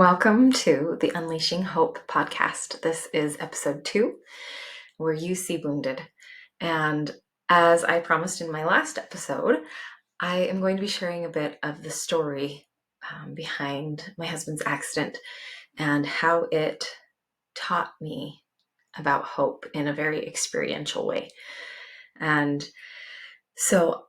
Welcome to the Unleashing Hope podcast. This is episode 2, where you see wounded. And as I promised in my last episode, I am going to be sharing a bit of the story behind my husband's accident and how it taught me about hope in a very experiential way. And so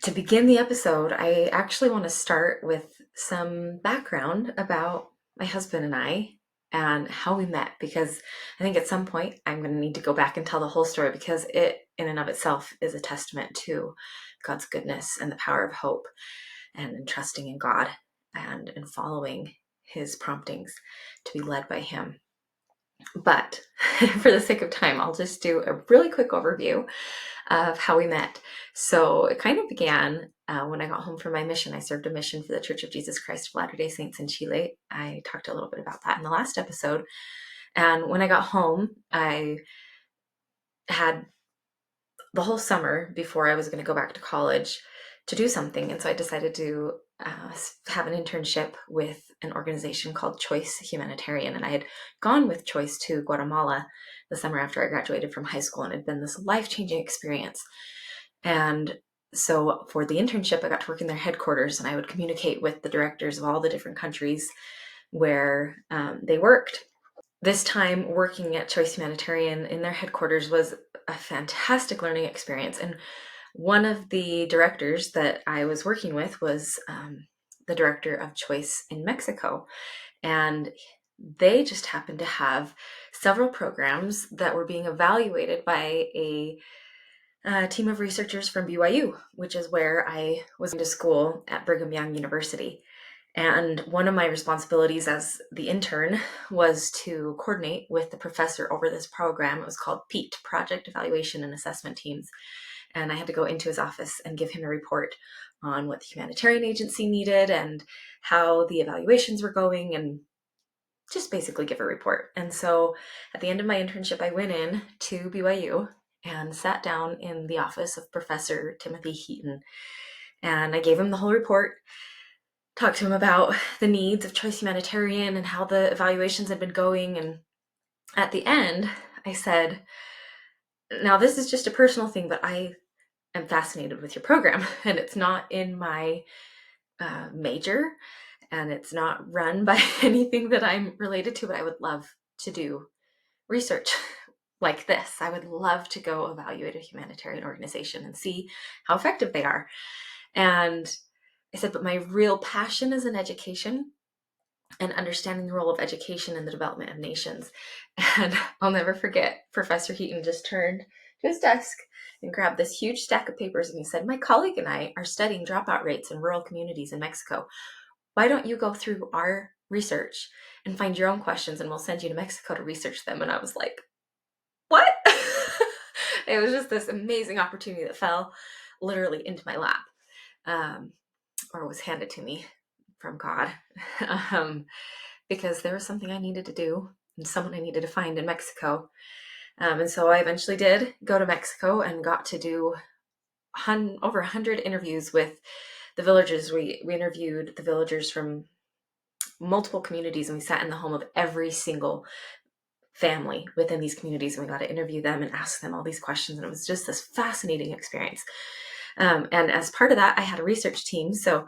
to begin the episode, I actually want to start with some background about my husband and I and how we met, because I think at some point I'm going to need to go back and tell the whole story, because it in and of itself is a testament to God's goodness and the power of hope and in trusting in God and in following his promptings to be led by him. But for the sake of time, I'll just do a really quick overview of how we met. So it kind of began when I got home from my mission. I served a mission for the Church of Jesus Christ of Latter-day Saints in Chile. I talked a little bit about that in the last episode. And when I got home, I had the whole summer before I was going to go back to college to do something. And so I decided to have an internship with an organization called Choice Humanitarian. And I had gone with Choice to Guatemala the summer after I graduated from high school, and it had been this life-changing experience. And so for the internship, I got to work in their headquarters, and I would communicate with the directors of all the different countries where they worked. This time working at Choice Humanitarian in their headquarters was a fantastic learning experience. And one of the directors that I was working with was the director of Choice in Mexico. And they just happened to have several programs that were being evaluated by a team of researchers from BYU, which is where I was going to school at Brigham Young University. And one of my responsibilities as the intern was to coordinate with the professor over this program. It was called PEAT, Project Evaluation and Assessment Teams. And I had to go into his office and give him a report on what the humanitarian agency needed and how the evaluations were going, and just basically give a report. And so at the end of my internship, I went in to BYU and sat down in the office of Professor Timothy Heaton. And I gave him the whole report, talked to him about the needs of Choice Humanitarian and how the evaluations had been going. And at the end, I said, now this is just a personal thing, but I am fascinated with your program, and it's not in my major, and it's not run by anything that I'm related to, but I would love to do research like this. I would love to go evaluate a humanitarian organization and see how effective they are. And I said, but my real passion is in education and understanding the role of education in the development of nations. And I'll never forget, Professor Heaton just turned to his desk and grabbed this huge stack of papers, and he said, my colleague and I are studying dropout rates in rural communities in Mexico. Why don't you go through our research and find your own questions, and we'll send you to Mexico to research them? And I was like, what? It was just this amazing opportunity that fell literally into my lap, or was handed to me from God, because there was something I needed to do and someone I needed to find in Mexico. And so I eventually did go to Mexico and got to do over 100 interviews with the villagers. We interviewed the villagers from multiple communities, and we sat in the home of every single family within these communities, and we got to interview them and ask them all these questions. And it was just this fascinating experience. And as part of that, I had a research team. So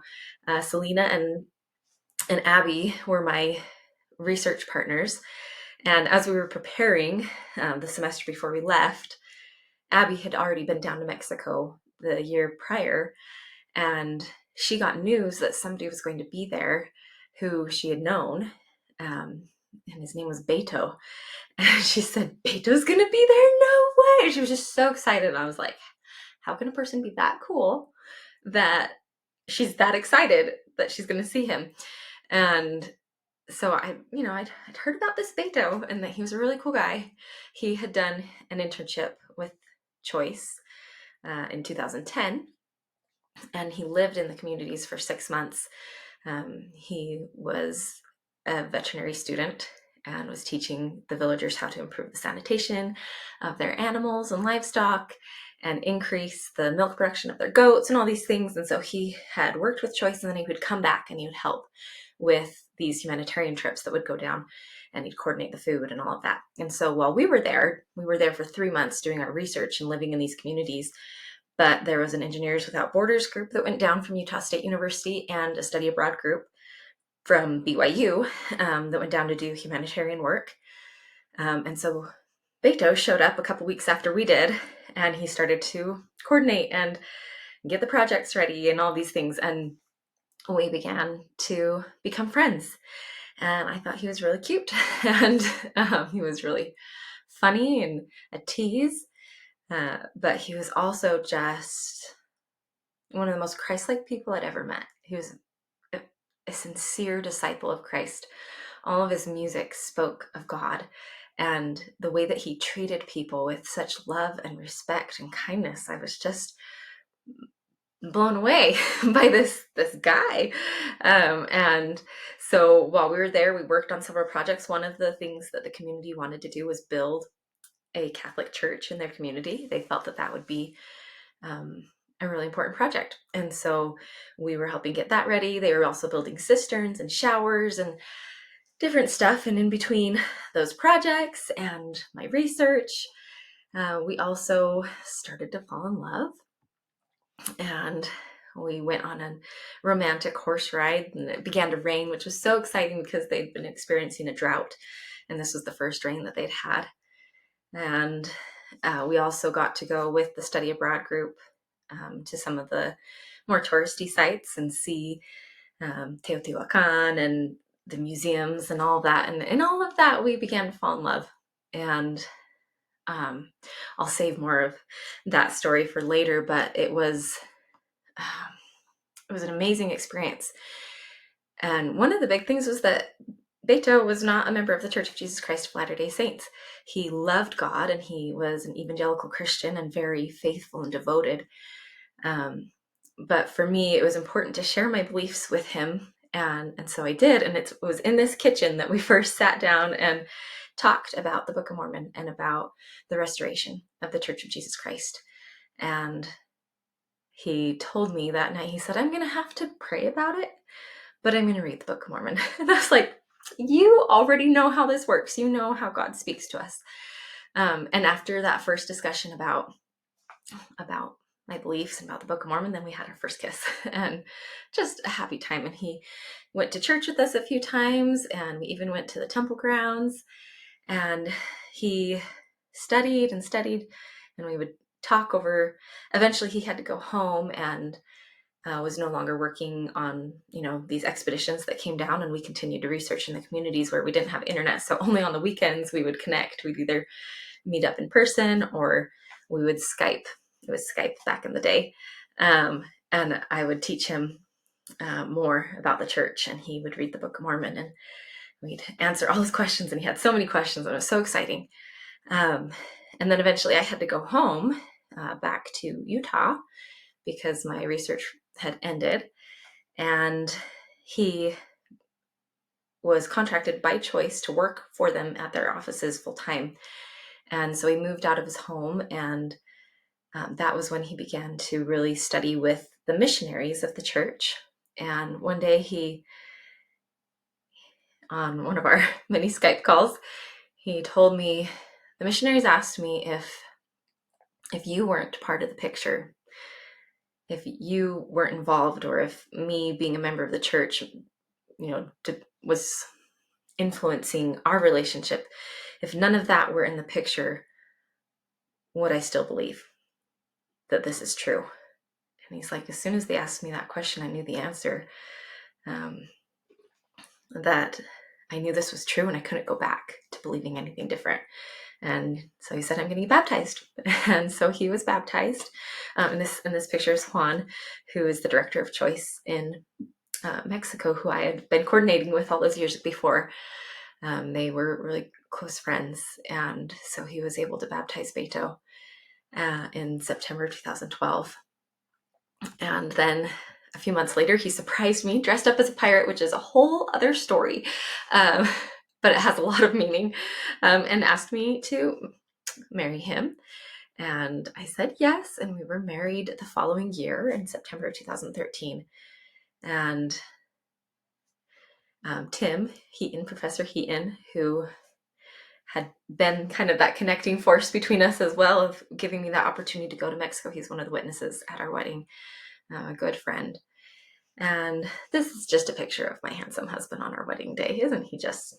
Selena and Abby were my research partners. And as we were preparing the semester before we left, Abby had already been down to Mexico the year prior, and she got news that somebody was going to be there who she had known, and his name was Beto. And she said, Beto's going to be there? No way. She was just so excited. And I was like, how can a person be that cool that she's that excited that she's going to see him? And so I'd heard about this Beto and that he was a really cool guy. He had done an internship with Choice in 2010, and he lived in the communities for 6 months. He was a veterinary student and was teaching the villagers how to improve the sanitation of their animals and livestock and increase the milk production of their goats and all these things. And so he had worked with Choice, and then he would come back and he would help with these humanitarian trips that would go down, and he'd coordinate the food and all of that. And so while we were there for 3 months doing our research and living in these communities. But there was an Engineers Without Borders group that went down from Utah State University, and a study abroad group from BYU that went down to do humanitarian work. And so Beto showed up a couple weeks after we did, and he started to coordinate and get the projects ready and all these things. And we began to become friends. And I thought he was really cute, and he was really funny and a tease. But he was also just one of the most Christ-like people I'd ever met. He was a sincere disciple of Christ. All of his music spoke of God, and the way that he treated people with such love and respect and kindness, I was just blown away by this guy. And so while we were there, we worked on several projects. One of the things that the community wanted to do was build a Catholic church in their community. They felt that would be a really important project. And so we were helping get that ready. They were also building cisterns and showers and different stuff. And in between those projects and my research, we also started to fall in love. And we went on a romantic horse ride, and it began to rain, which was so exciting because they'd been experiencing a drought, and this was the first rain that they'd had. And we also got to go with the study abroad group to some of the more touristy sites and see Teotihuacan and the museums and all that. And in all of that, we began to fall in love. And I'll save more of that story for later, but it was an amazing experience. And one of the big things was that Beto was not a member of the Church of Jesus Christ of Latter-day Saints. He loved God, and he was an evangelical Christian and very faithful and devoted. But for me, it was important to share my beliefs with him. And so I did. And it was in this kitchen that we first sat down and talked about the Book of Mormon and about the restoration of the Church of Jesus Christ. And he told me that night, he said, I'm going to have to pray about it, but I'm going to read the Book of Mormon. And I was like, you already know how this works. You know how God speaks to us. And after that first discussion about my beliefs and about the Book of Mormon, then we had our first kiss, and just a happy time. And he went to church with us a few times, and we even went to the temple grounds, and he studied, and we would talk over. Eventually he had to go home and was no longer working on, these expeditions that came down, and we continued to research in the communities where we didn't have internet. So only on the weekends we would connect. We'd either meet up in person or we would Skype. It was Skype back in the day. And I would teach him more about the church, and he would read the Book of Mormon, and we'd answer all his questions. And he had so many questions, and it was so exciting. And then eventually I had to go home back to Utah because my research had ended, and he was contracted by choice to work for them at their offices full time. And so he moved out of his home, and that was when he began to really study with the missionaries of the church. And one day on one of our many Skype calls, he told me, the missionaries asked me if you weren't part of the picture, if you weren't involved, or if me being a member of the church, was influencing our relationship, if none of that were in the picture, would I still believe that this is true? And he's like, as soon as they asked me that question, I knew the answer, that I knew this was true, and I couldn't go back to believing anything different. And so he said, I'm going to get baptized. And so he was baptized. In this picture is Juan, who is the director of choice in Mexico, who I had been coordinating with all those years before. They were really close friends. And so he was able to baptize Beto in September 2012. And then a few months later, he surprised me dressed up as a pirate, which is a whole other story. But it has a lot of meaning, and asked me to marry him. And I said yes, and we were married the following year in September 2013. And Tim Heaton, Professor Heaton, who had been kind of that connecting force between us as well, of giving me that opportunity to go to Mexico. He's one of the witnesses at our wedding, a good friend. And this is just a picture of my handsome husband on our wedding day. Isn't he just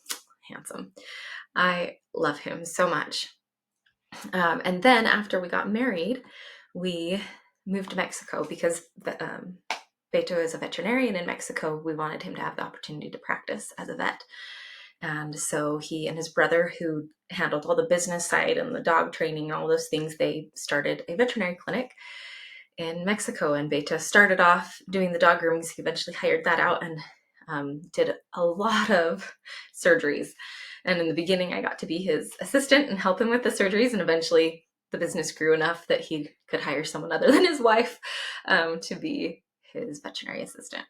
handsome? I love him so much. And then after we got married, we moved to Mexico because Beto is a veterinarian in Mexico. We wanted him to have the opportunity to practice as a vet. And so he and his brother, who handled all the business side and the dog training and all those things, they started a veterinary clinic in Mexico. And Beto started off doing the dog grooming. He eventually hired that out and did a lot of surgeries. And in the beginning, I got to be his assistant and help him with the surgeries. And eventually the business grew enough that he could hire someone other than his wife to be his veterinary assistant.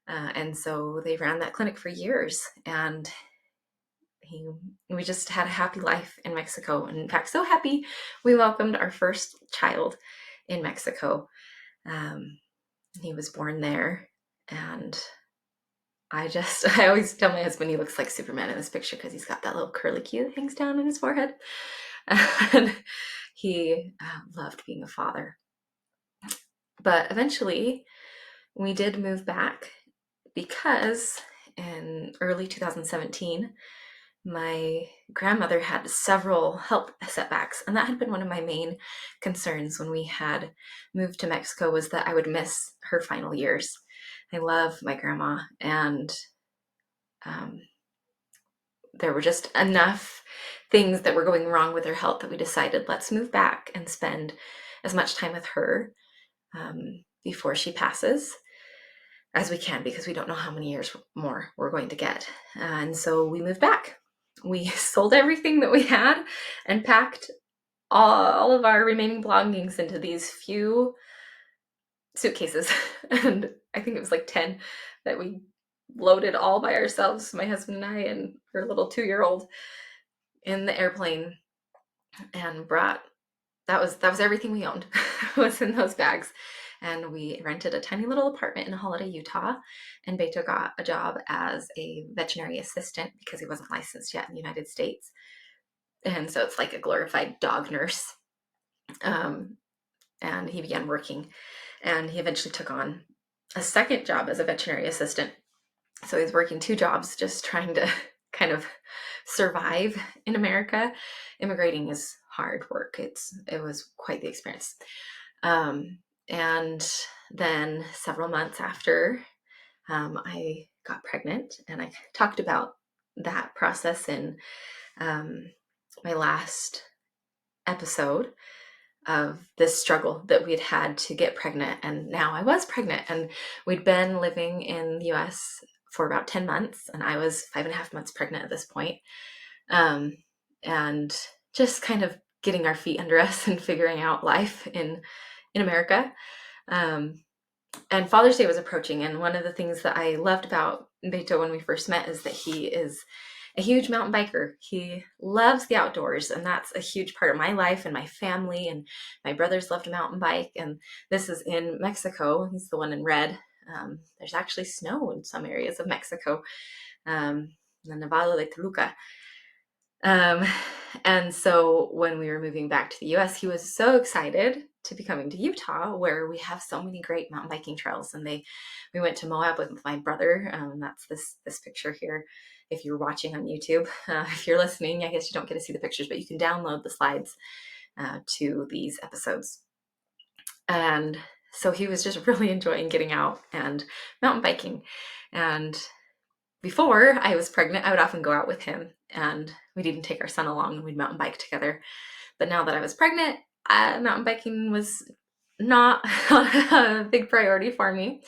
And so they ran that clinic for years, and we just had a happy life in Mexico. And in fact, so happy we welcomed our first child in Mexico. He was born there, and I always tell my husband he looks like Superman in this picture because he's got that little curly Q that hangs down on his forehead. And he loved being a father. But eventually we did move back because in early 2017, my grandmother had several health setbacks, and that had been one of my main concerns when we had moved to Mexico, was that I would miss her final years. I love my grandma, and there were just enough things that were going wrong with her health that we decided, let's move back and spend as much time with her before she passes as we can, because we don't know how many years more we're going to get. And so we moved back. We sold everything that we had and packed all of our remaining belongings into these few suitcases. And I think it was like 10 that we loaded all by ourselves, my husband and I and her little 2-year-old, in the airplane, and brought, that was everything we owned was in those bags. And we rented a tiny little apartment in Holiday, Utah. And Beto got a job as a veterinary assistant because he wasn't licensed yet in the United States. And so it's like a glorified dog nurse. And he began working. And he eventually took on a second job as a veterinary assistant. So he's working 2 jobs, just trying to kind of survive in America. Immigrating is hard work. It was quite the experience. And then several months after, I got pregnant, and I talked about that process in my last episode of this struggle that we'd had to get pregnant. And now I was pregnant, and we'd been living in the US for about 10 months, and I was 5.5 months pregnant at this point. And just kind of getting our feet under us and figuring out life in America. And Father's Day was approaching, and one of the things that I loved about Beto when we first met is that he is a huge mountain biker. He loves the outdoors, and that's a huge part of my life and my family, and my brothers love to mountain bike, and this is in Mexico. He's the one in red. There's actually snow in some areas of Mexico, the Nevado de Toluca. And so when we were moving back to the US, he was so excited to be coming to Utah, where we have so many great mountain biking trails. And we went to Moab with my brother. That's this picture here. If you're watching on YouTube, if you're listening, I guess you don't get to see the pictures, but you can download the slides to these episodes. And so he was just really enjoying getting out and mountain biking. And before I was pregnant, I would often go out with him, and we'd even take our son along and we'd mountain bike together. But now that I was pregnant, mountain biking was not a big priority for me.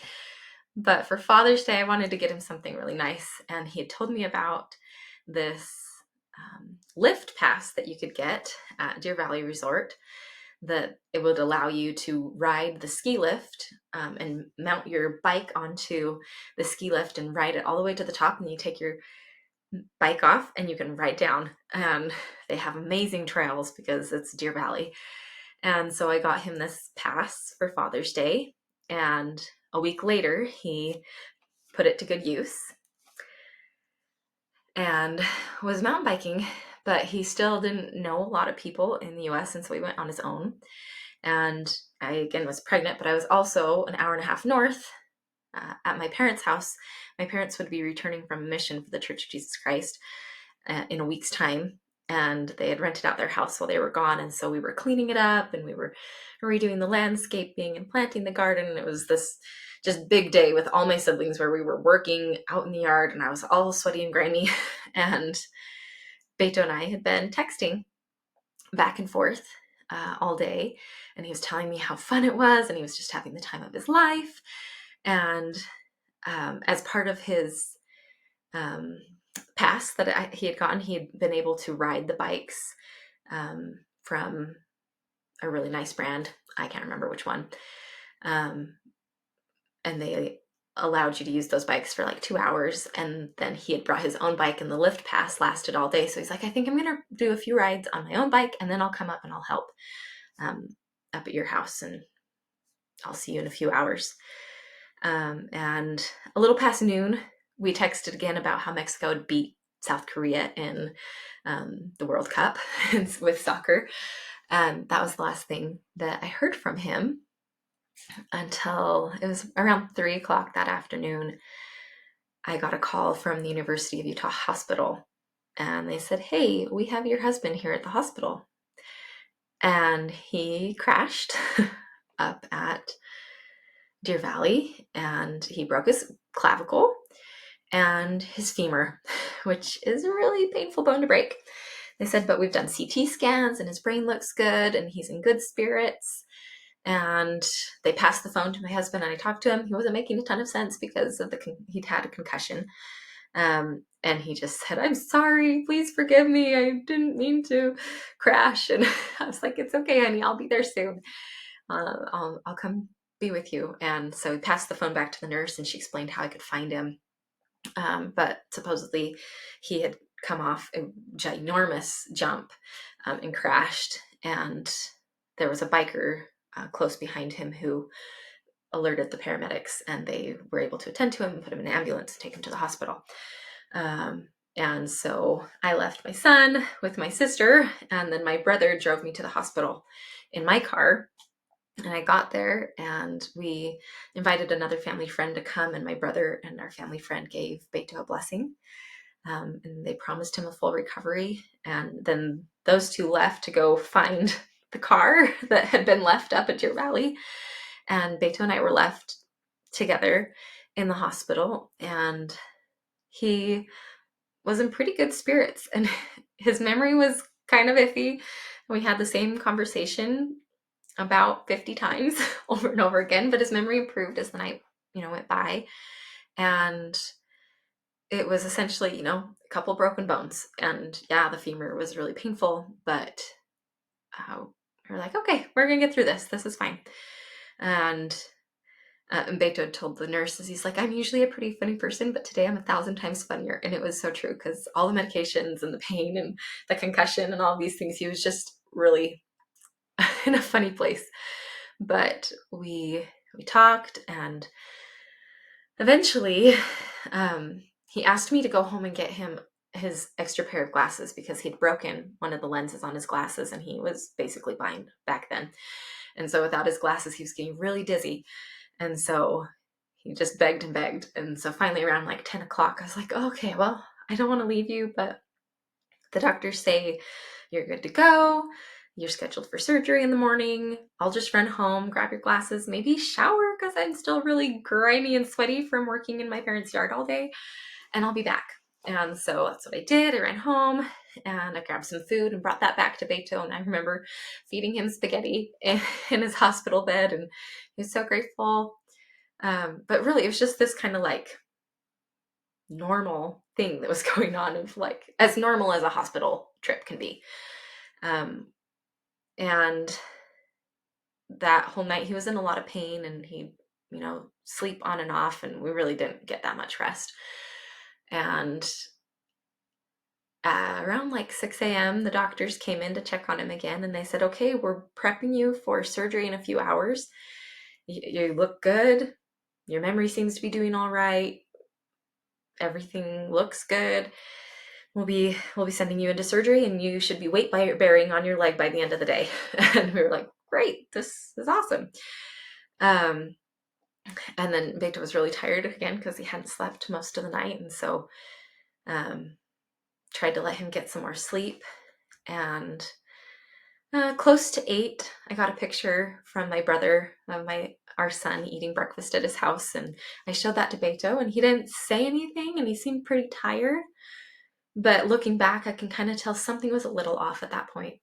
But for Father's Day, I wanted to get him something really nice. And he had told me about this lift pass that you could get at Deer Valley Resort, that it would allow you to ride the ski lift and mount your bike onto the ski lift and ride it all the way to the top. And you take your bike off and you can ride down. And they have amazing trails because it's Deer Valley. And so I got him this pass for Father's Day. And a week later, he put it to good use. and was mountain biking, but he still didn't know a lot of people in the US, and so he went on his own. And I, again, was pregnant, but I was also an hour and a half north at my parents' house. My parents would be returning from a mission for the Church of Jesus Christ in a week's time, and they had rented out their house while they were gone, and so we were cleaning it up, and we were redoing the landscaping and planting the garden, and it was this just big day with all my siblings where we were working out in the yard, and I was all sweaty and grimy, and Beto and I had been texting back and forth all day, and he was telling me how fun it was, and he was just having the time of his life. And as part of his pass that he had gotten, he had been able to ride the bikes from a really nice brand. I can't remember which one. And they allowed you to use those bikes for like 2 hours. And then he had brought his own bike, and the lift pass lasted all day. So he's like, I think I'm going to do a few rides on my own bike, and then I'll come up and I'll help up at your house, and I'll see you in a few hours. And a little past noon, we texted again about how Mexico had beat South Korea in the World Cup with soccer. And that was the last thing that I heard from him until it was around 3 o'clock that afternoon. I got a call from the University of Utah Hospital, and they said, hey, we have your husband here at the hospital. And he crashed up at Deer Valley, and he broke his clavicle and his femur, which is a really painful bone to break. They said, but we've done CT scans, and his brain looks good, and he's in good spirits. And they passed the phone to my husband, and I talked to him. He wasn't making a ton of sense because of he'd had a concussion. And he just said, I'm sorry, please forgive me. I didn't mean to crash. And I was like, it's okay, honey. I'll be there soon. I'll come be with you. And so we passed the phone back to the nurse, and she explained how I could find him. But supposedly he had come off a ginormous jump and crashed. And there was a biker close behind him who alerted the paramedics, and they were able to attend to him and put him in an ambulance and take him to the hospital. And so I left my son with my sister, and then my brother drove me to the hospital in my car. And I got there, and we invited another family friend to come, and my brother and our family friend gave Beto a blessing. And they promised him a full recovery. And then those two left to go find the car that had been left up at Deer Valley. And Beto and I were left together in the hospital, and he was in pretty good spirits, and his memory was kind of iffy. We had the same conversation about 50 times over and over again, but his memory improved as the night, went by. And it was essentially, a couple broken bones. And yeah, the femur was really painful, but we're like, okay, we're going to get through this. This is fine. And Beto told the nurses, he's like, I'm usually a pretty funny person, but today I'm 1,000 times funnier. And it was so true, because all the medications and the pain and the concussion and all these things, he was just really in a funny place. But we talked, and eventually he asked me to go home and get him his extra pair of glasses, because he'd broken one of the lenses on his glasses, and he was basically blind back then. And so without his glasses, he was getting really dizzy. And so he just begged and begged. And so finally around like 10 o'clock, I was like, okay, well, I don't want to leave you, but the doctors say you're good to go. You're scheduled for surgery in the morning. I'll just run home, grab your glasses, maybe shower, because I'm still really grimy and sweaty from working in my parents' yard all day, and I'll be back. And so that's what I did. I ran home, and I grabbed some food and brought that back to Beto. And I remember feeding him spaghetti in his hospital bed, and he was so grateful. But really, it was just this kind of like normal thing that was going on, of like as normal as a hospital trip can be. And that whole night he was in a lot of pain, and he'd, sleep on and off, and we really didn't get that much rest. And around like 6 a.m., the doctors came in to check on him again, and they said, okay, we're prepping you for surgery in a few hours. You look good. Your memory seems to be doing all right. Everything looks good. we'll be sending you into surgery, and you should be weight bearing on your leg by the end of the day. And we were like, great, this is awesome. And then Victor was really tired again because he hadn't slept most of the night, and so tried to let him get some more sleep. And close to 8, I got a picture from my brother of our son eating breakfast at his house, and I showed that to Beto, and he didn't say anything, and he seemed pretty tired. But looking back, I can kind of tell something was a little off at that point.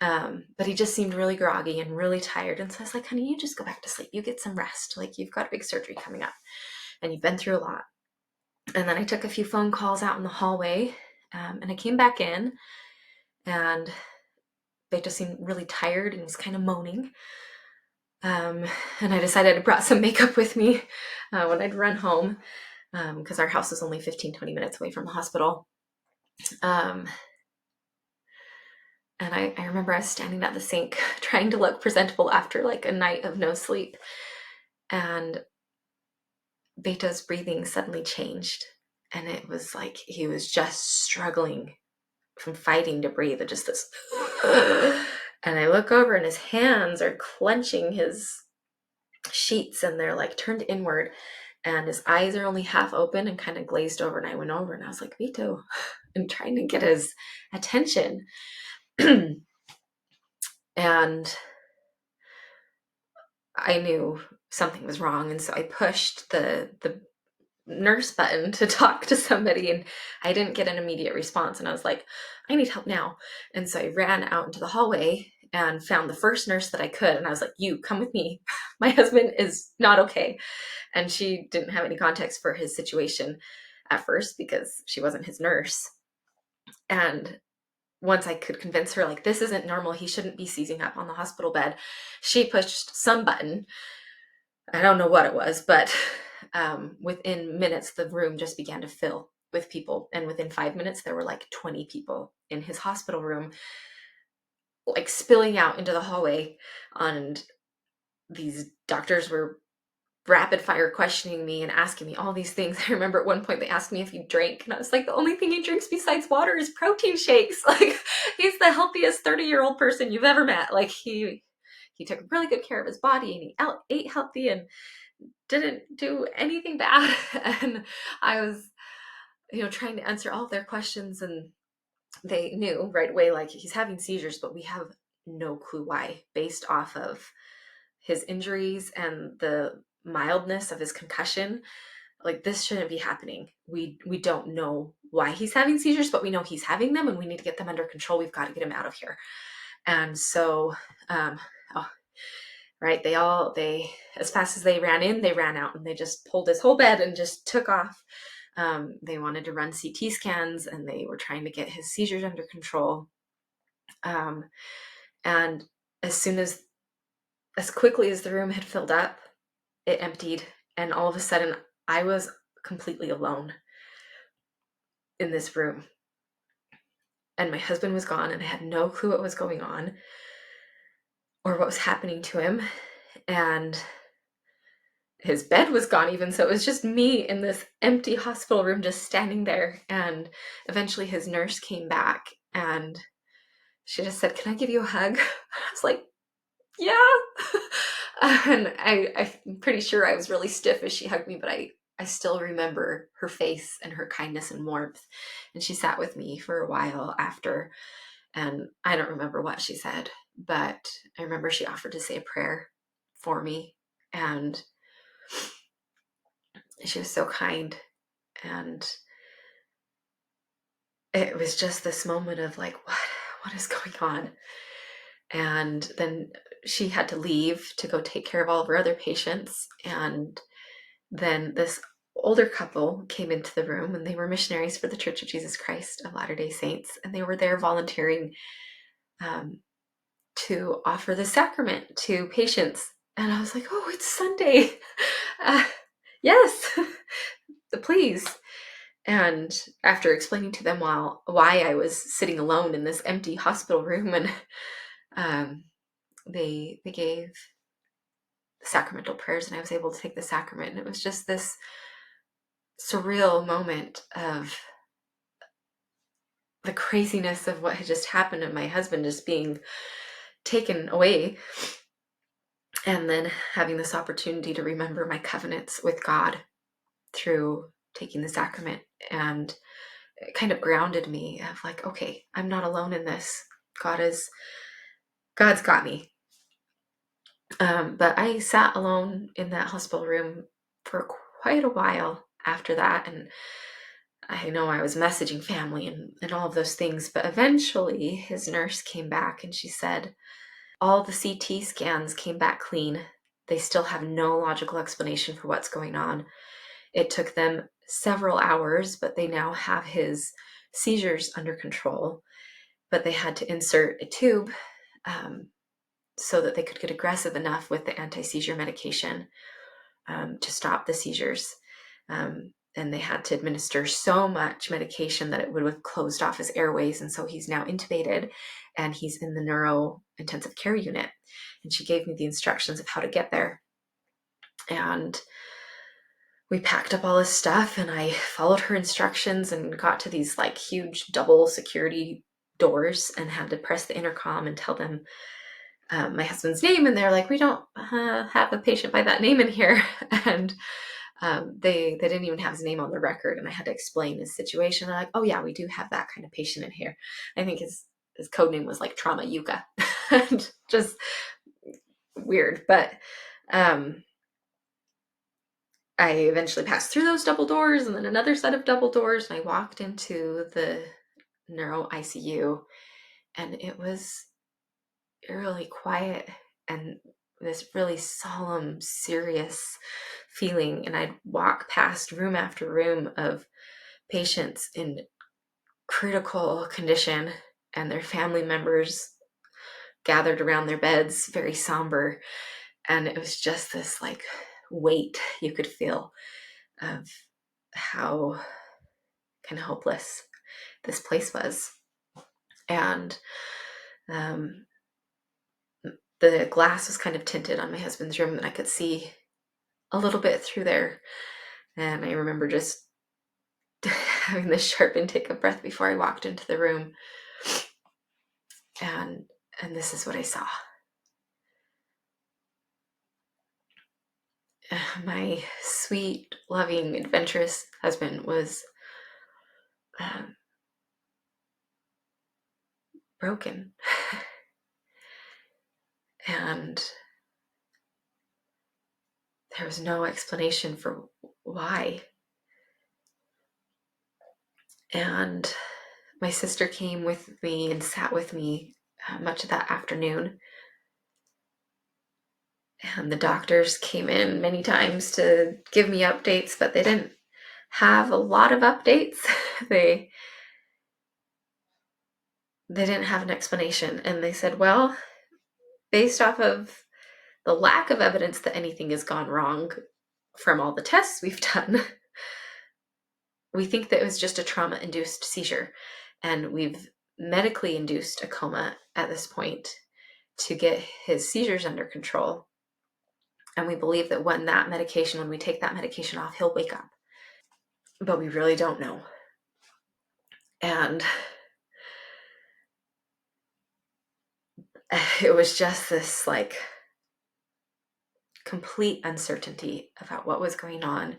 But he just seemed really groggy and really tired. And so I was like, honey, you just go back to sleep. You get some rest. Like, you've got a big surgery coming up and you've been through a lot. And then I took a few phone calls out in the hallway, and I came back in, and Beto seemed really tired and was kind of moaning. And I decided I brought some makeup with me when I'd run home, because our house is only 15-20 minutes away from the hospital. And I remember I was standing at the sink trying to look presentable after like a night of no sleep. And Beto's breathing suddenly changed. And it was like he was just struggling from fighting to breathe. Just this. And I look over and his hands are clenching his sheets, and they're like turned inward. And his eyes are only half open and kind of glazed over. And I went over and I was like, Beto, I'm trying to get his attention. And I knew something was wrong. And so I pushed the nurse button to talk to somebody, and I didn't get an immediate response. And I was like, I need help now. And so I ran out into the hallway and found the first nurse that I could. And I was like, you come with me. My husband is not okay. And she didn't have any context for his situation at first because she wasn't his nurse. And once I could convince her, like, this isn't normal, he shouldn't be seizing up on the hospital bed, she pushed some button. I don't know what it was, but within minutes, the room just began to fill with people. And within 5 minutes, there were like 20 people in his hospital room, like spilling out into the hallway. And these doctors were rapid fire questioning me and asking me all these things. I remember at one point they asked me if he drank, and I was like, the only thing he drinks besides water is protein shakes. Like, he's the healthiest 30-year-old person you've ever met. Like, he took really good care of his body, and he ate healthy and didn't do anything bad. And I was, trying to answer all of their questions, and they knew right away, like, he's having seizures, but we have no clue why, based off of his injuries and the mildness of his concussion. Like, this shouldn't be happening. We don't know why he's having seizures, but we know he's having them, and we need to get them under control. We've got to get him out of here. And so, right, they as fast as they ran in, they ran out, and they just pulled his whole bed and just took off. They wanted to run CT scans, and they were trying to get his seizures under control. And as quickly as the room had filled up, it emptied, and all of a sudden I was completely alone in this room. And my husband was gone, and I had no clue what was going on or what was happening to him. And his bed was gone even, so it was just me in this empty hospital room just standing there. And eventually his nurse came back, and she just said, can I give you a hug? I was like, yeah. And I'm pretty sure I was really stiff as she hugged me, but I still remember her face and her kindness and warmth. And she sat with me for a while after, and I don't remember what she said, but I remember she offered to say a prayer for me, and she was so kind. And it was just this moment of like, what is going on? And then she had to leave to go take care of all of her other patients. And then this older couple came into the room, and they were missionaries for the Church of Jesus Christ of Latter-day Saints. And they were there volunteering to offer the sacrament to patients. And I was like, oh, it's Sunday. Yes, please. And after explaining to them why I was sitting alone in this empty hospital room, and they gave sacramental prayers, and I was able to take the sacrament. And it was just this surreal moment of the craziness of what had just happened and my husband just being taken away, and then having this opportunity to remember my covenants with God through taking the sacrament. And it kind of grounded me of like, okay, I'm not alone in this. God's got me. But I sat alone in that hospital room for quite a while after that. And I know I was messaging family and all of those things, but eventually his nurse came back and she said, all the CT scans came back clean. They still have no logical explanation for what's going on. It took them several hours, but they now have his seizures under control. But they had to insert a tube so that they could get aggressive enough with the anti-seizure medication to stop the seizures. And they had to administer so much medication that it would have closed off his airways. And so he's now intubated and he's in the neuro intensive care unit. And she gave me the instructions of how to get there. And we packed up all his stuff and I followed her instructions and got to these like huge double security doors and had to press the intercom and tell them my husband's name. And they're like, we don't have a patient by that name in here. And they didn't even have his name on the record, and I had to explain his situation. They're like, oh yeah, we do have that kind of patient in here. I think his code name was like Trauma Yuka. Just weird. But I eventually passed through those double doors and then another set of double doors, and I walked into the neuro ICU, and it was eerily quiet and this really solemn, serious feeling. And I'd walk past room after room of patients in critical condition and their family members gathered around their beds, very somber. And it was just this like weight you could feel of how kind of hopeless this place was. And the glass was kind of tinted on my husband's room, and I could see a little bit through there. And I remember just having this sharp intake of breath before I walked into the room. And this is what I saw. My sweet, loving, adventurous husband was broken. And there was no explanation for why. And my sister came with me and sat with me much of that afternoon. And the doctors came in many times to give me updates, but they didn't have a lot of updates. They didn't have an explanation. And they said, well, based off of the lack of evidence that anything has gone wrong from all the tests we've done, we think that it was just a trauma-induced seizure. And we've medically induced a coma at this point to get his seizures under control. And we believe that when we take that medication off, he'll wake up. But we really don't know. And it was just this like complete uncertainty about what was going on,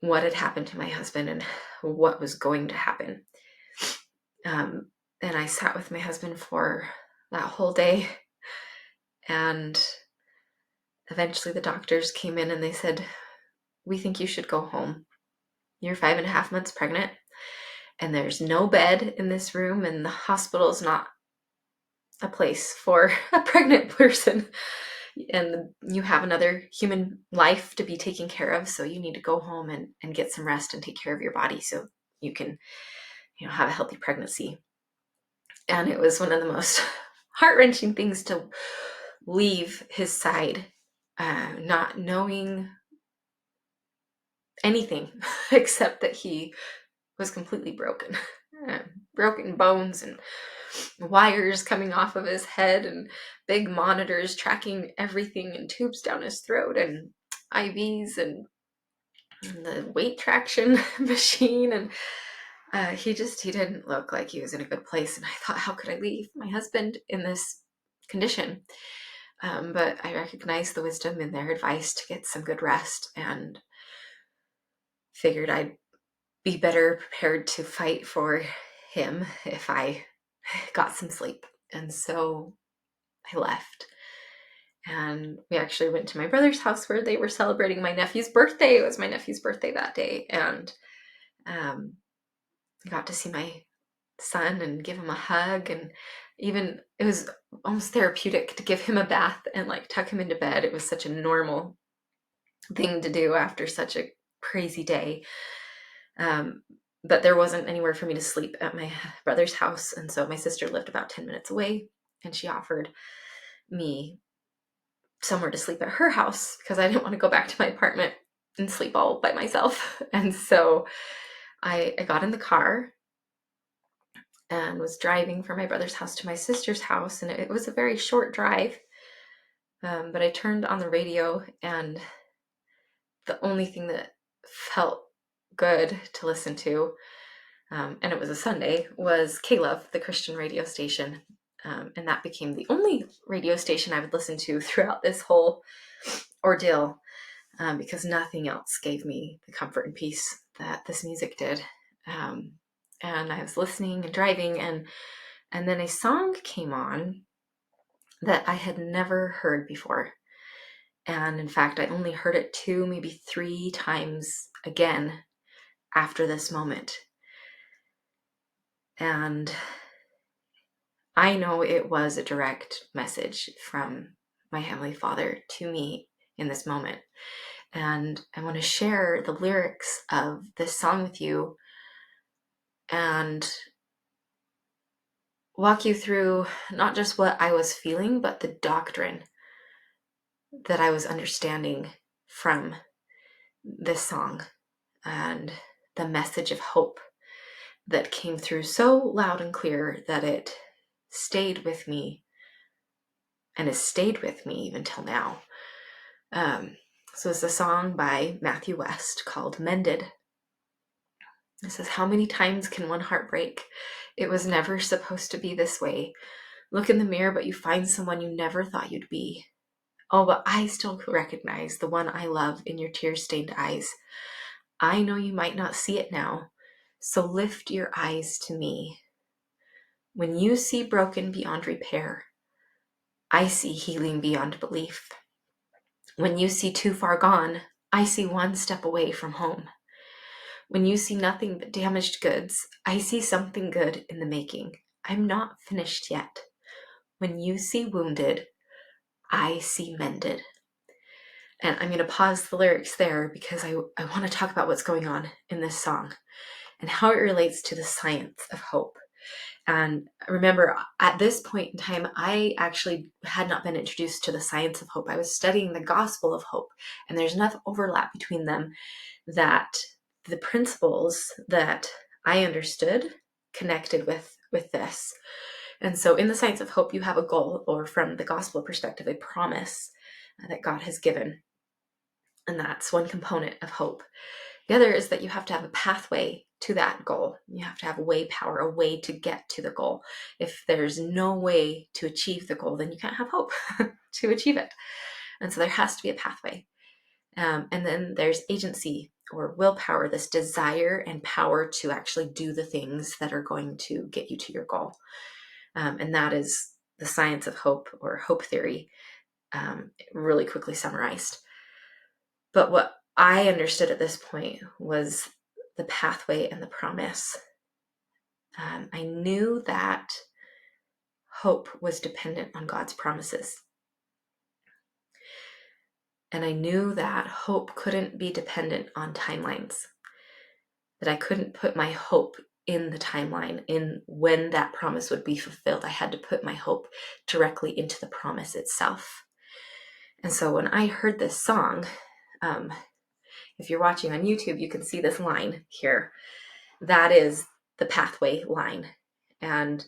what had happened to my husband, and what was going to happen. And I sat with my husband for that whole day. And eventually the doctors came in and they said, we think you should go home. You're 5.5 months pregnant, and there's no bed in this room, and the hospital is not a place for a pregnant person. And you have another human life to be taken care of, so you need to go home and get some rest and take care of your body so you can, have a healthy pregnancy. And it was one of the most heart-wrenching things to leave his side, not knowing anything except that he was completely broken. Broken bones and wires coming off of his head and big monitors tracking everything and tubes down his throat and IVs and the weight traction machine. And He didn't look like he was in a good place. And I thought, how could I leave my husband in this condition? But I recognized the wisdom in their advice to get some good rest and figured I'd be better prepared to fight for him if I got some sleep. And so I left. And we actually went to my brother's house where they were celebrating my nephew's birthday. It was my nephew's birthday that day. And I got to see my son and give him a hug. And even it was almost therapeutic to give him a bath and like tuck him into bed. It was such a normal thing to do after such a crazy day. But there wasn't anywhere for me to sleep at my brother's house. And so my sister lived about 10 minutes away, and she offered me somewhere to sleep at her house because I didn't want to go back to my apartment and sleep all by myself. And so I got in the car and was driving from my brother's house to my sister's house. And it was a very short drive. But I turned on the radio, and the only thing that felt good to listen to, and it was a Sunday, was K-Love, the Christian radio station. And that became the only radio station I would listen to throughout this whole ordeal, because nothing else gave me the comfort and peace that this music did. And I was listening and driving, and then a song came on that I had never heard before. And in fact, I only heard it 2, maybe 3 times again after this moment. And I know it was a direct message from my Heavenly Father to me in this moment. And I want to share the lyrics of this song with you and walk you through not just what I was feeling, but the doctrine that I was understanding from this song and the message of hope that came through so loud and clear that it stayed with me and has stayed with me even till now. So it's a song by Matthew West called Mended. It says, "How many times can one heart break? It was never supposed to be this way. Look in the mirror, but you find someone you never thought you'd be. Oh, but I still recognize the one I love in your tear-stained eyes. I know you might not see it now, so lift your eyes to me. When you see broken beyond repair, I see healing beyond belief. When you see too far gone, I see one step away from home. When you see nothing but damaged goods, I see something good in the making. I'm not finished yet. When you see wounded, I see mended." And I'm going to pause the lyrics there because I want to talk about what's going on in this song and how it relates to the science of hope. And remember, at this point in time, I actually had not been introduced to the science of hope. I was studying the gospel of hope, and there's enough overlap between them that the principles that I understood connected with this. And so in the science of hope, you have a goal, or from the gospel perspective, a promise that God has given. And that's one component of hope. The other is that you have to have a pathway to that goal. You have to have a way power, a way to get to the goal. If there's no way to achieve the goal, then you can't have hope to achieve it. And so there has to be a pathway. And then there's agency or willpower, this desire and power to actually do the things that are going to get you to your goal. And that is the science of hope, or hope theory, really quickly summarized. But what I understood at this point was the pathway and the promise. I knew that hope was dependent on God's promises. And I knew that hope couldn't be dependent on timelines, that I couldn't put my hope in the timeline, in when that promise would be fulfilled. I had to put my hope directly into the promise itself. And so when I heard this song, if you're watching on YouTube, you can see this line here. That is the pathway line. And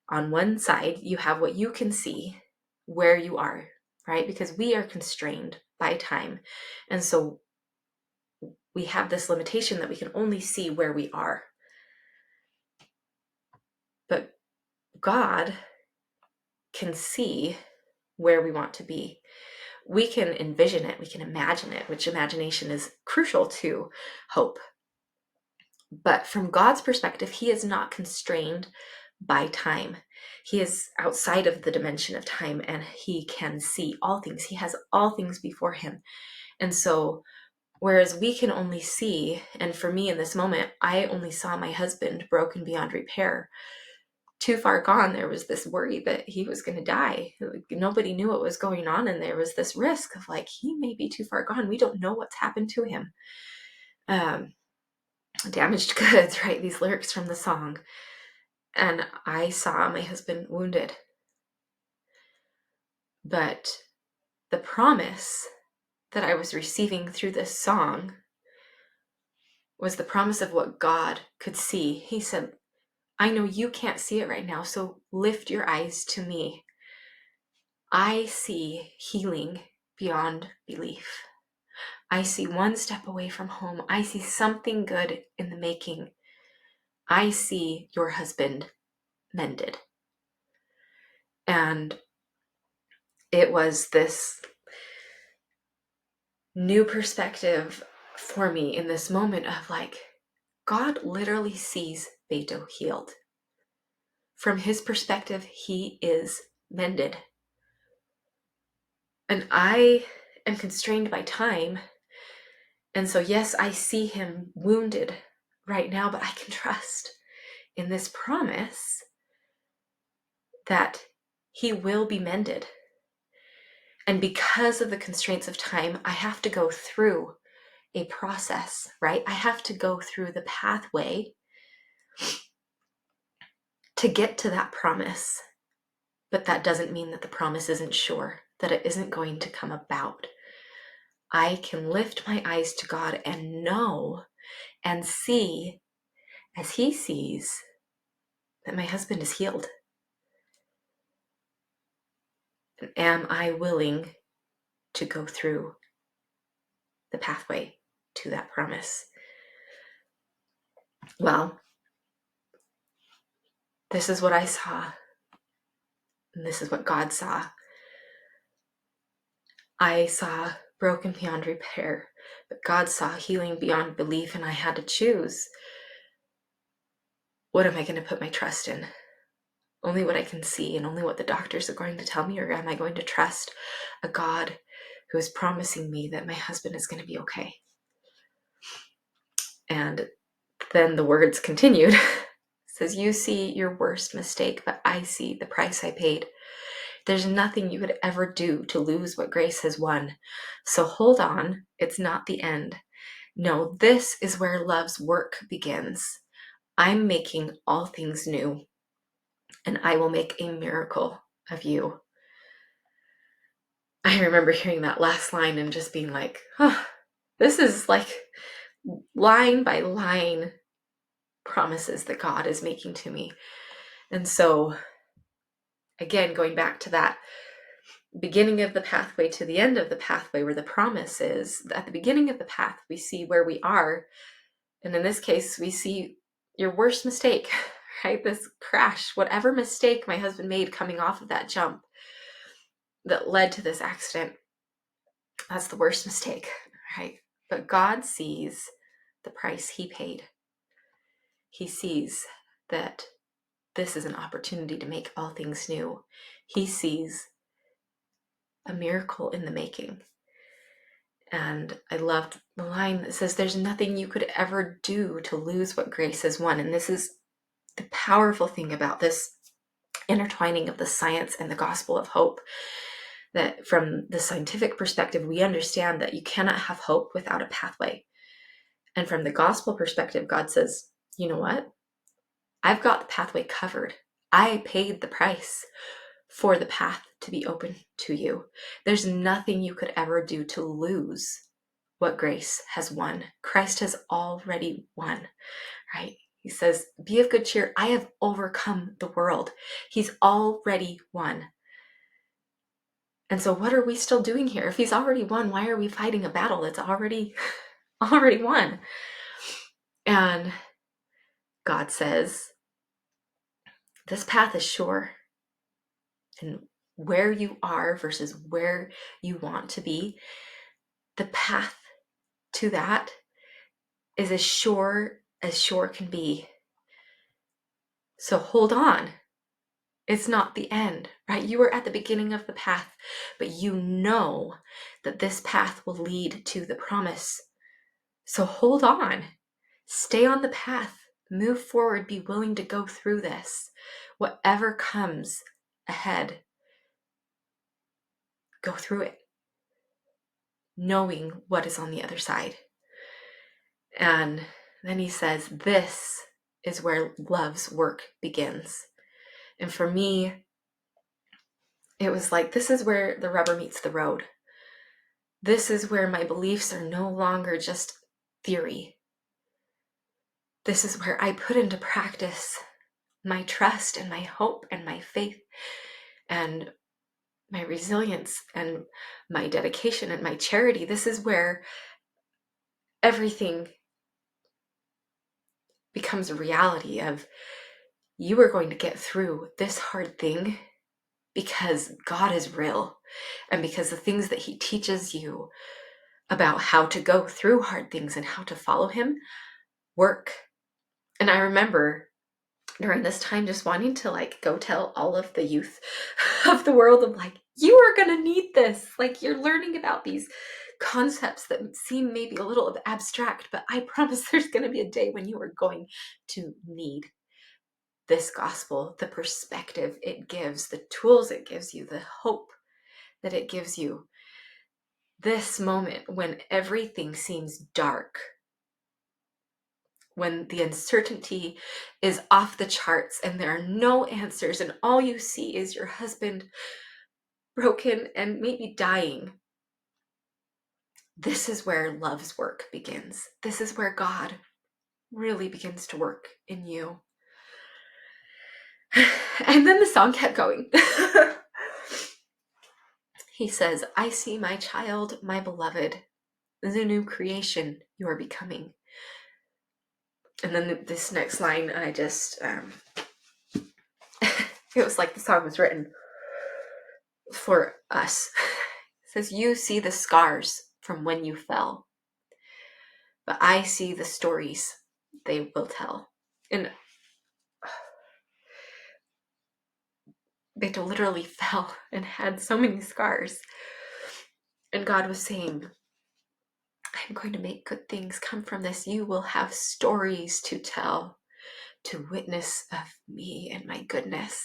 on one side, you have what you can see, where you are, right? Because we are constrained by time. And so we have this limitation that we can only see where we are. God can see where we want to be. We can envision it, we can imagine it, which imagination is crucial to hope. But from God's perspective, he is not constrained by time. He is outside of the dimension of time, and he can see all things. He has all things before him. And so, whereas we can only see, and for me in this moment, I only saw my husband broken beyond repair. Too far gone, there was this worry that he was going to die. Nobody knew what was going on, and there was this risk of like, he may be too far gone. We don't know what's happened to him. Damaged goods, right? These lyrics from the song. And I saw my husband wounded. But the promise that I was receiving through this song was the promise of what God could see. He said, I know you can't see it right now, so lift your eyes to me. I see healing beyond belief. I see one step away from home. I see something good in the making. I see your husband mended. And it was this new perspective for me in this moment of like, God literally sees Beto healed. From his perspective, he is mended. And I am constrained by time. And so, yes, I see him wounded right now, but I can trust in this promise that he will be mended. And because of the constraints of time, I have to go through a process, right? I have to go through the pathway to get to that promise. But that doesn't mean that the promise isn't sure, that it isn't going to come about. I can lift my eyes to God and know and see as he sees that my husband is healed. And am I willing to go through the pathway to that promise? Well, this is what I saw. And this is what God saw. I saw broken beyond repair, but God saw healing beyond belief, and I had to choose. What am I going to put my trust in? Only what I can see and only what the doctors are going to tell me, or am I going to trust a God who is promising me that my husband is going to be okay? And then the words continued. It says, you see your worst mistake, but I see the price I paid. There's nothing you could ever do to lose what grace has won. So hold on, it's not the end. No, this is where love's work begins. I'm making all things new, and I will make a miracle of you. I remember hearing that last line and just being like, oh, this is like line by line promises that God is making to me. And so, again, going back to that beginning of the pathway to the end of the pathway where the promise is, at the beginning of the path, we see where we are. And in this case, we see your worst mistake, right? This crash, whatever mistake my husband made coming off of that jump that led to this accident, that's the worst mistake, right? But God sees the price he paid. He sees that this is an opportunity to make all things new. He sees a miracle in the making. And I loved the line that says, there's nothing you could ever do to lose what grace has won. And this is the powerful thing about this intertwining of the science and the gospel of hope, that from the scientific perspective, we understand that you cannot have hope without a pathway. And from the gospel perspective, God says, you know what? I've got the pathway covered. I paid the price for the path to be open to you. There's nothing you could ever do to lose what grace has won. Christ has already won, right? He says, be of good cheer. I have overcome the world. He's already won. And so what are we still doing here? If he's already won, why are we fighting a battle? It's already won. And God says, This path is sure. And where you are versus where you want to be, the path to that is as sure can be. So hold on. It's not the end, right? You are at the beginning of the path, but you know that this path will lead to the promise. So hold on. Stay on the path. Move forward. Be willing to go through this. Whatever comes ahead, go through it, knowing what is on the other side. And then he says, this is where love's work begins. And for me, it was like, this is where the rubber meets the road. This is where my beliefs are no longer just theory. This is where I put into practice my trust and my hope and my faith and my resilience and my dedication and my charity. This is where everything becomes a reality of, you are going to get through this hard thing because God is real, and because the things that he teaches you about how to go through hard things and how to follow him work. And I remember during this time just wanting to like go tell all of the youth of the world of like, you are going to need this. Like, you're learning about these concepts that seem maybe a little abstract, but I promise there's going to be a day when you are going to need this gospel, the perspective it gives, the tools it gives you, the hope that it gives you. This moment when everything seems dark, when the uncertainty is off the charts and there are no answers and all you see is your husband broken and maybe dying. This is where love's work begins. This is where God really begins to work in you. And then the song kept going. He says, I see my child, my beloved, the new creation you are becoming. And then this next line, I just, it was like the song was written for us. It says, you see the scars from when you fell, but I see the stories they will tell. And Beto literally fell and had so many scars. And God was saying, I'm going to make good things come from this. You will have stories to tell, to witness of me and my goodness.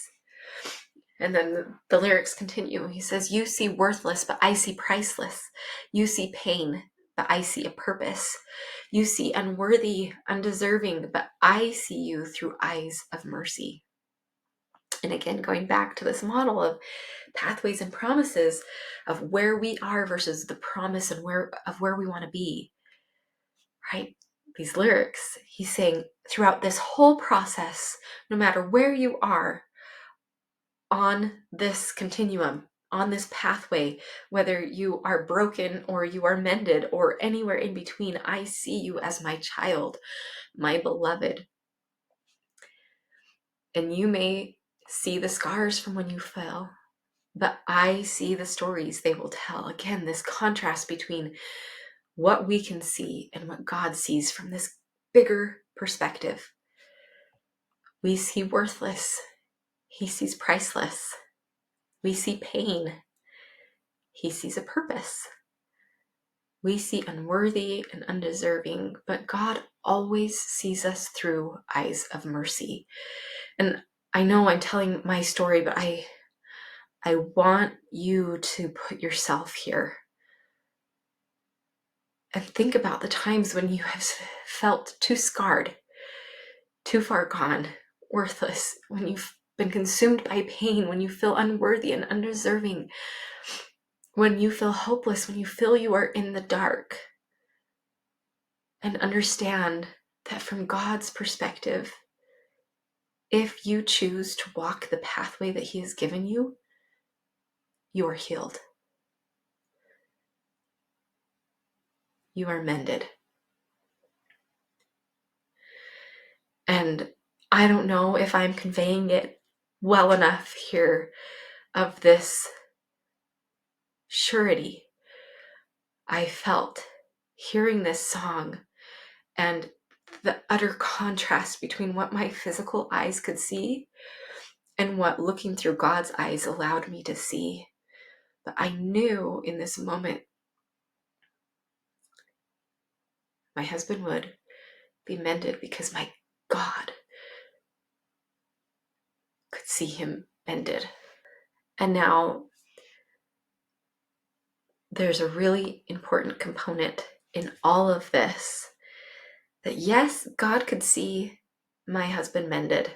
And then the lyrics continue. He says, you see worthless, but I see priceless. You see pain, but I see a purpose. You see unworthy, undeserving, but I see you through eyes of mercy. And again, going back to this model of pathways and promises of where we are versus the promise and where we want to be, right? These lyrics, he's saying throughout this whole process, no matter where you are on this continuum, on this pathway, whether you are broken or you are mended or anywhere in between, I see you as my child, my beloved. And you may see the scars from when you fell, but I see the stories they will tell. Again, this contrast between what we can see and what God sees from this bigger perspective. We see worthless. He sees priceless. We see pain. He sees a purpose. We see unworthy and undeserving, but God always sees us through eyes of mercy. And I know I'm telling my story, but I want you to put yourself here and think about the times when you have felt too scarred, too far gone, worthless, when you've been consumed by pain, when you feel unworthy and undeserving, when you feel hopeless, when you feel you are in the dark. And understand that from God's perspective, if you choose to walk the pathway that he has given you, you are healed. You are mended. And I don't know if I'm conveying it well enough here of this surety I felt hearing this song and the utter contrast between what my physical eyes could see and what looking through God's eyes allowed me to see. But I knew in this moment my husband would be mended because my God could see him mended. And now there's a really important component in all of this, that yes, God could see my husband mended.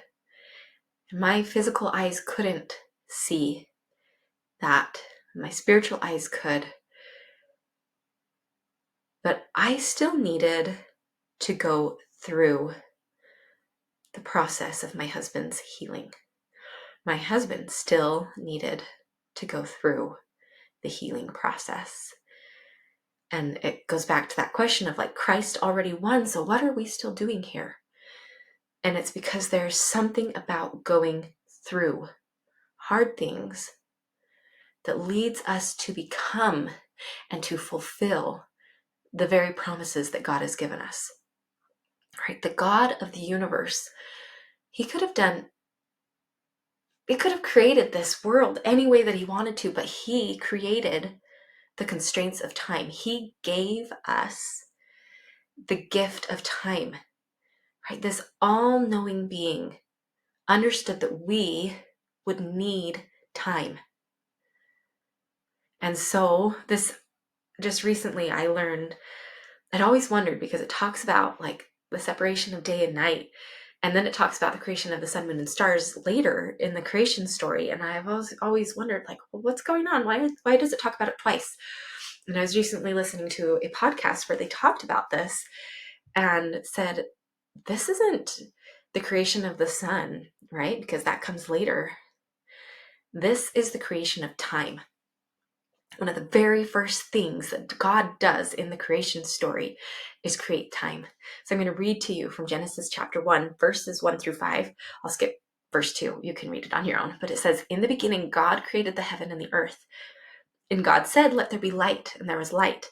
My physical eyes couldn't see that. My spiritual eyes could. But I still needed to go through the process of my husband's healing. My husband still needed to go through the healing process. And it goes back to that question of like, Christ already won, so what are we still doing here? And it's because there's something about going through hard things that leads us to become and to fulfill the very promises that God has given us. Right? The God of the universe, he could have created this world any way that he wanted to, but he created the constraints of time. He gave us the gift of time, right? This all-knowing being understood that we would need time. And so this, just recently I learned, I'd always wondered, because it talks about like the separation of day and night, and then it talks about the creation of the sun, moon, and stars later in the creation story. And I've always wondered, like, well, what's going on? Why does it talk about it twice? And I was recently listening to a podcast where they talked about this and said, this isn't the creation of the sun, right? Because that comes later. This is the creation of time. One of the very first things that God does in the creation story is create time. So I'm going to read to you from Genesis chapter 1, verses 1 through 5. I'll skip verse 2. You can read it on your own. But it says, in the beginning, God created the heaven and the earth. And God said, let there be light. And there was light.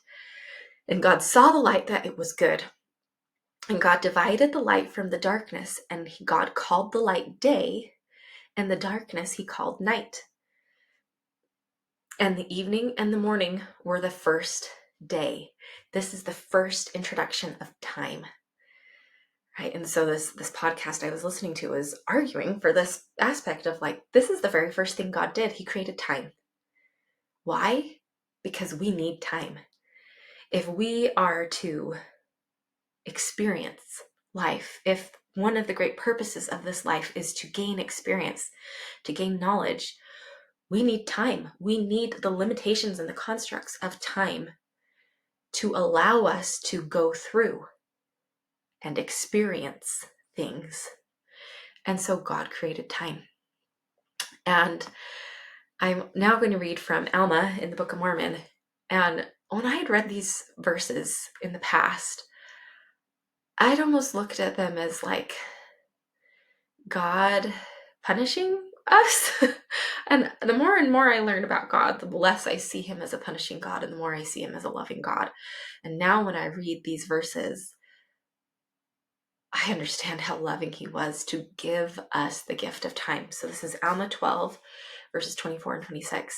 And God saw the light that it was good. And God divided the light from the darkness. And God called the light day, and the darkness he called night. And the evening and the morning were the first day. This is the first introduction of time, right? And so this podcast I was listening to was arguing for this aspect of like, this is the very first thing God did. He created time. Why? Because we need time. If we are to experience life, if one of the great purposes of this life is to gain experience, to gain knowledge, we need time. We need the limitations and the constructs of time to allow us to go through and experience things. And so God created time. And I'm now going to read from Alma in the Book of Mormon. And when I had read these verses in the past, I'd almost looked at them as like God punishing us. And the more and more I learn about God, the less I see him as a punishing God, and the more I see him as a loving God. And now when I read these verses, I understand how loving he was to give us the gift of time. So this is Alma 12, verses 24 and 26.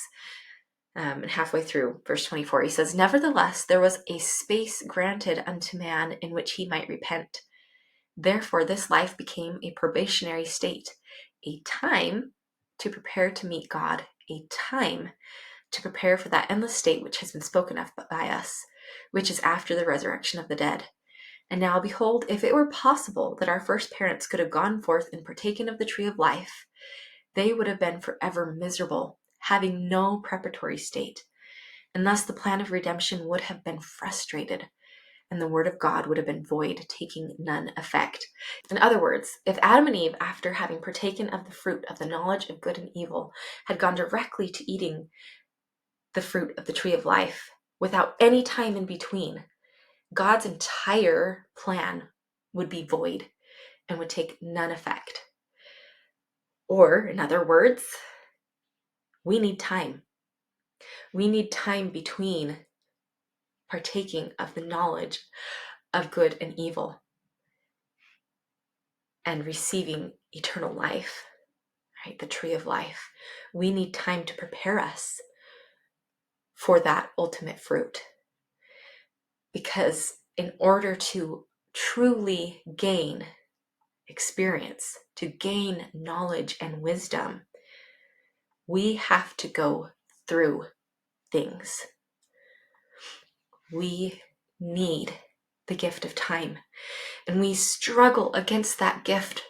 And halfway through verse 24, he says, nevertheless, there was a space granted unto man in which he might repent. Therefore, this life became a probationary state, a time to prepare to meet God, a time to prepare for that endless state which has been spoken of by us, which is after the resurrection of the dead. And now, behold, if it were possible that our first parents could have gone forth and partaken of the tree of life, they would have been forever miserable, having no preparatory state. And thus the plan of redemption would have been frustrated, and the word of God would have been void, taking none effect. In other words, if Adam and Eve, after having partaken of the fruit of the knowledge of good and evil, had gone directly to eating the fruit of the tree of life without any time in between, God's entire plan would be void and would take none effect. Or, in other words, we need time. We need time between partaking of the knowledge of good and evil and receiving eternal life, right? The tree of life. We need time to prepare us for that ultimate fruit. Because in order to truly gain experience, to gain knowledge and wisdom, we have to go through things. We need the gift of time. And we struggle against that gift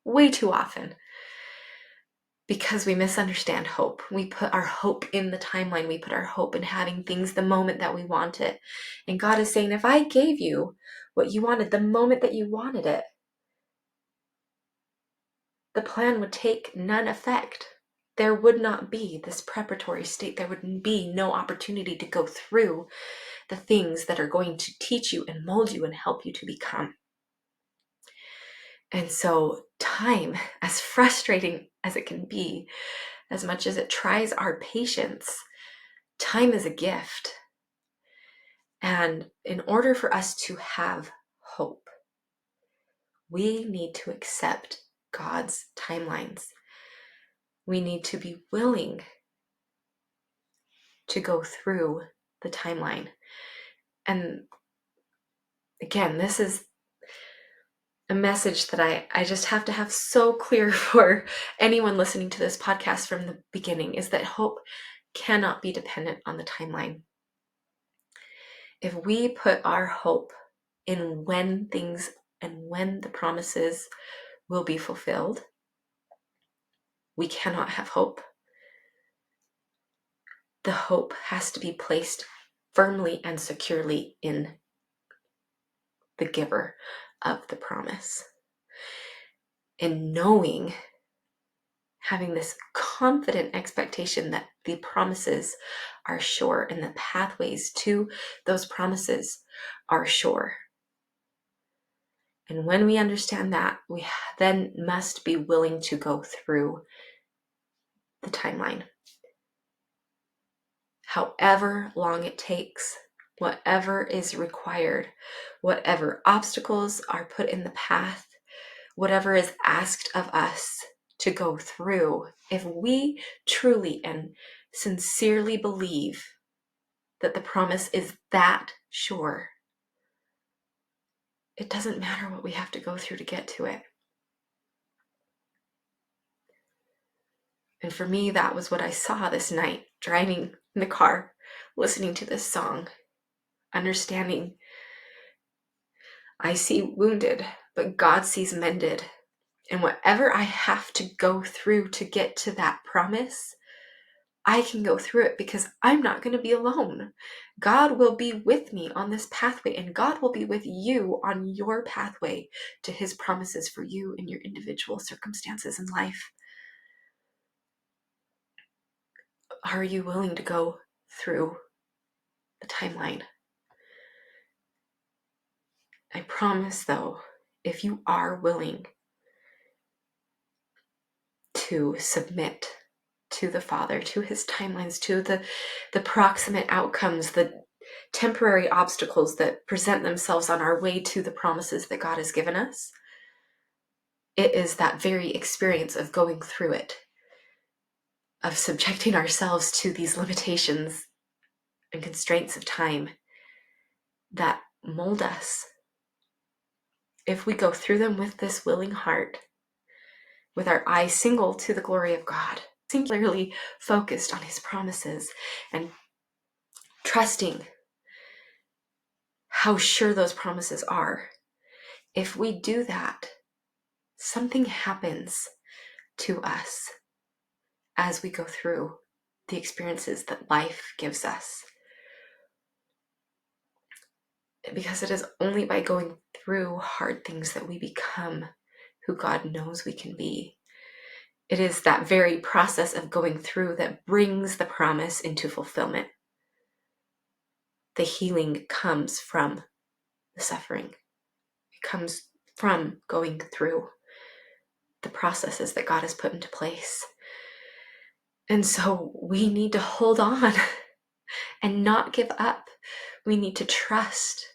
way too often because we misunderstand hope. We put our hope in the timeline. We put our hope in having things the moment that we want it. And God is saying, if I gave you what you wanted the moment that you wanted it, the plan would take none effect. There would not be this preparatory state. There would be no opportunity to go through the things that are going to teach you and mold you and help you to become. And so time, as frustrating as it can be, as much as it tries our patience, time is a gift. And in order for us to have hope, we need to accept God's timelines. We need to be willing to go through the timeline. And again, this is a message that I just have to have so clear for anyone listening to this podcast from the beginning, is that hope cannot be dependent on the timeline. If we put our hope in when things and when the promises will be fulfilled, we cannot have hope. The hope has to be placed firmly and securely in the giver of the promise. In knowing, having this confident expectation that the promises are sure and the pathways to those promises are sure. And when we understand that, we then must be willing to go through the timeline. However long it takes, whatever is required, whatever obstacles are put in the path, whatever is asked of us to go through, if we truly and sincerely believe that the promise is that sure, it doesn't matter what we have to go through to get to it. And for me, that was what I saw this night, driving in the car, listening to this song, understanding I see wounded, but God sees mended. And whatever I have to go through to get to that promise, I can go through it because I'm not going to be alone. God will be with me on this pathway, and God will be with you on your pathway to his promises for you in your individual circumstances in life. Are you willing to go through the timeline? I promise, though, if you are willing to submit to the Father, to his timelines, to the proximate outcomes, the temporary obstacles that present themselves on our way to the promises that God has given us, it is that very experience of going through it, of subjecting ourselves to these limitations and constraints of time that mold us. If we go through them with this willing heart, with our eyes single to the glory of God, singularly focused on his promises and trusting how sure those promises are, if we do that, something happens to us as we go through the experiences that life gives us. Because it is only by going through hard things that we become who God knows we can be. It is that very process of going through that brings the promise into fulfillment. The healing comes from the suffering. It comes from going through. the processes that God has put into place. And so we need to hold on and not give up. We need to trust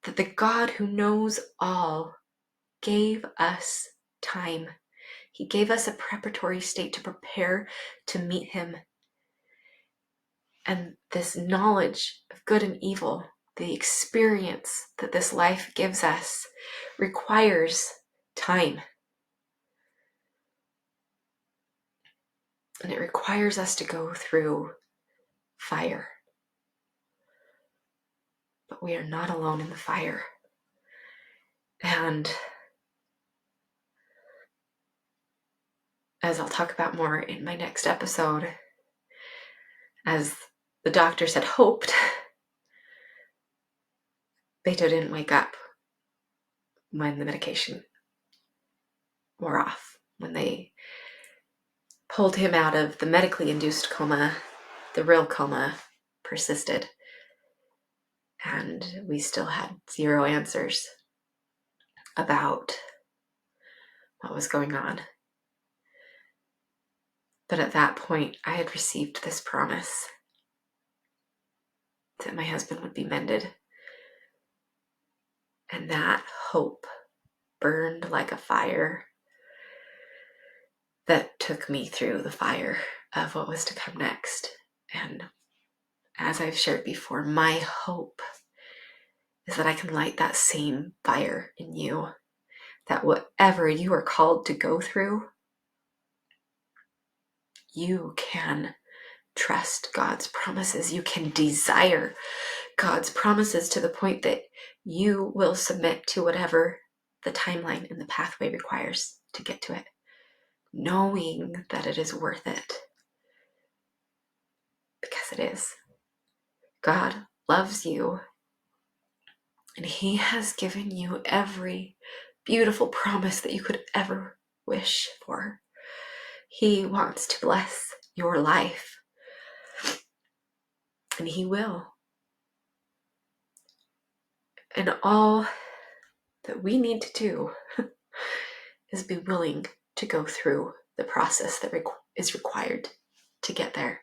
that the God who knows all gave us time. He gave us a preparatory state to prepare to meet him. And this knowledge of good and evil, the experience that this life gives us, requires time. And it requires us to go through fire. But we are not alone in the fire. And as I'll talk about more in my next episode, as the doctors had hoped, Beto didn't wake up when the medication wore off. When they pulled him out of the medically induced coma, the real coma persisted. And we still had zero answers about what was going on. But at that point, I had received this promise that my husband would be mended. And that hope burned like a fire that took me through the fire of what was to come next. And as I've shared before, my hope is that I can light that same fire in you, that whatever you are called to go through, you can trust God's promises. You can desire God's promises to the point that you will submit to whatever the timeline and the pathway requires to get to it, knowing that it is worth it. Because it is. God loves you, and he has given you every beautiful promise that you could ever wish for. He wants to bless your life, and he will. And all that we need to do is be willing to go through the process that is required to get there.